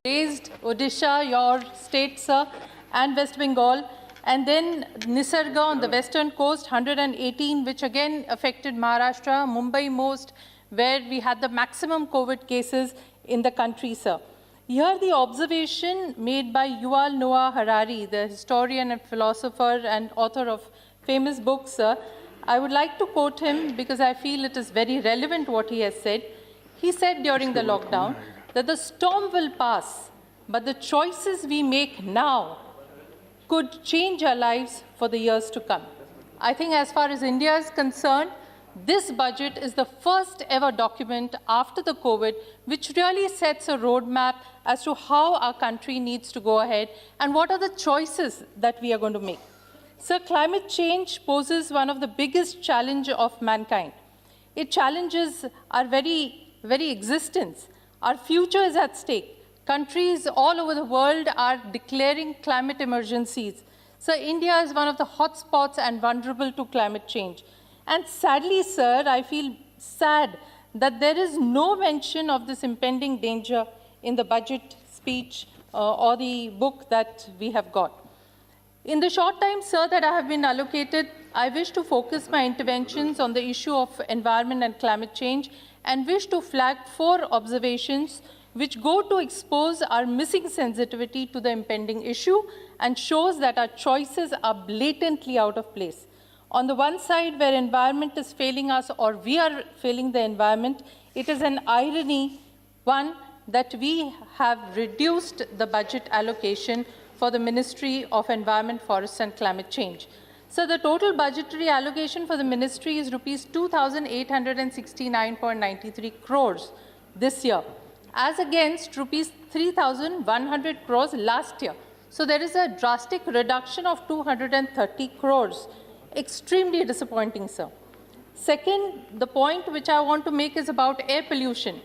raised Odisha, your state, sir, and West Bengal. And then Nisarga on the western coast, 118, which again affected Maharashtra, Mumbai most, where we had the maximum COVID cases in the country, sir. Here the observation made by Yuval Noah Harari, the historian and philosopher and author of famous books, sir. I would like to quote him because I feel it is very relevant what he has said. He said during the lockdown that the storm will pass, but the choices we make now could change our lives for the years to come. I think as far as India is concerned, this budget is the first ever document after the COVID which really sets a roadmap as to how our country needs to go ahead and what are the choices that we are going to make. Sir, climate change poses one of the biggest challenges of mankind. It challenges our very existence. Our future is at stake. Countries all over the world are declaring climate emergencies. So India is one of the hotspots and vulnerable to climate change. And sadly, sir, I feel sad that there is no mention of this impending danger in the budget speech or the book that we have got. In the short time, sir, that I have been allocated, I wish to focus my interventions on the issue of environment and climate change and wish to flag 4 observations which go to expose our missing sensitivity to the impending issue and shows that our choices are blatantly out of place. On the one side, where environment is failing us or we are failing the environment, it is an irony, one, that we have reduced the budget allocation for the Ministry of Environment, Forests and Climate Change. So the total budgetary allocation for the ministry is rupees 2,869.93 crores this year, as against rupees 3,100 crores last year. So there is a drastic reduction of 230 crores. Extremely disappointing, sir. Second, the point which I want to make is about air pollution.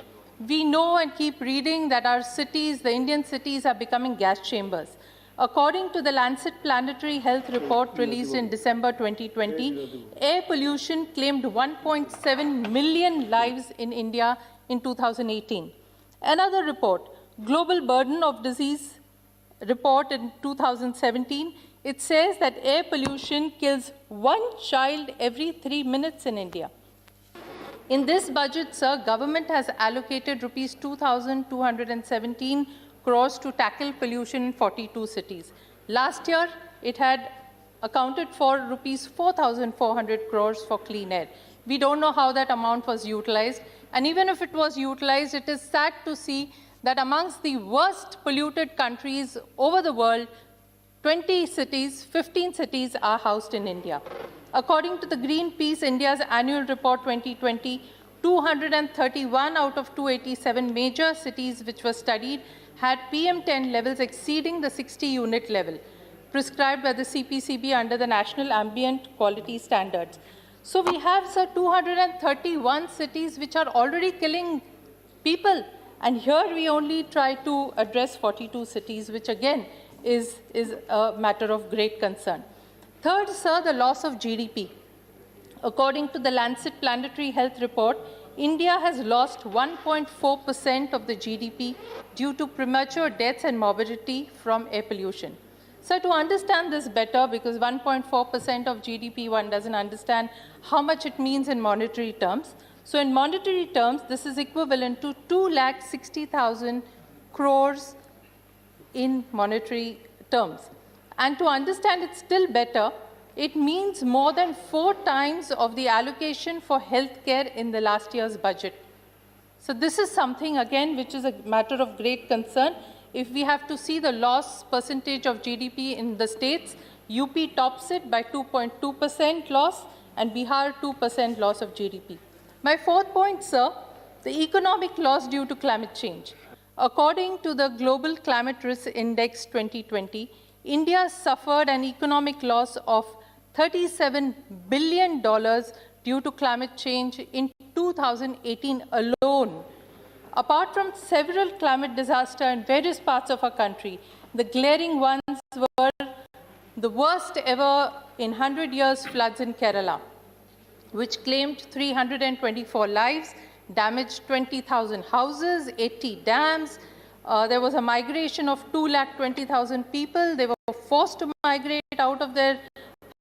We know and keep reading that our cities, the Indian cities, are becoming gas chambers. According to the Lancet Planetary Health Report released in December 2020, air pollution claimed 1.7 million lives in India in 2018. Another report, Global Burden of Disease report in 2017, it says that air pollution kills 1 child every 3 minutes in India. In this budget, sir, government has allocated rupees 2,217 crores to tackle pollution in 42 cities. Last year, it had accounted for rupees 4,400 crores for clean air. We don't know how that amount was utilized. And even if it was utilized, it is sad to see that amongst the worst polluted countries over the world, 20 cities, 15 cities are housed in India. According to the Greenpeace India's annual report 2020, 231 out of 287 major cities which were studied had PM10 levels exceeding the 60 unit level prescribed by the CPCB under the National Ambient Quality Standards. So we have, sir, 231 cities which are already killing people. And here we only try to address 42 cities, which again is a matter of great concern. Third, sir, the loss of GDP. According to the Lancet Planetary Health Report, India has lost 1.4% of the GDP due to premature deaths and morbidity from air pollution. So to understand this better, because 1.4% of GDP, one doesn't understand how much it means in monetary terms. So in monetary terms, this is equivalent to 2,60,000 crores in monetary terms. And to understand it still better, it means more than 4 times of the allocation for healthcare in the last year's budget. So this is something, again, which is a matter of great concern. If we have to see the loss percentage of GDP in the states, UP tops it by 2.2% loss and Bihar 2% loss of GDP. My fourth point, sir, the economic loss due to climate change. According to the Global Climate Risk Index 2020, India suffered an economic loss of $37 billion due to climate change in 2018 alone. Apart from several climate disasters in various parts of our country, the glaring ones were the worst ever in 100 years floods in Kerala, which claimed 324 lives, damaged 20,000 houses, 80 dams, There was a migration of 220,000 people. They were forced to migrate out of their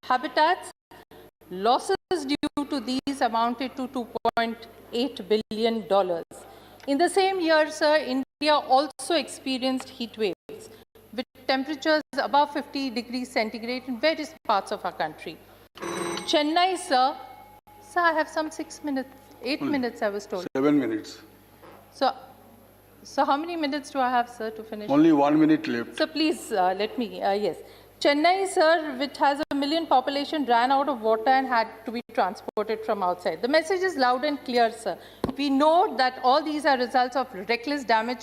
habitats. Losses due to these amounted to $2.8 billion. In the same year, sir, India also experienced heat waves with temperatures above 50 degrees centigrade in various parts of our country. Chennai, sir, I have some 6 minutes, 8 minutes, I was told. 7 minutes. So how many minutes do I have, sir, to finish? Only 1 minute left. So please let me, yes. Chennai, sir, which has a million population, ran out of water and had to be transported from outside. The message is loud and clear, sir. We know that all these are results of reckless damage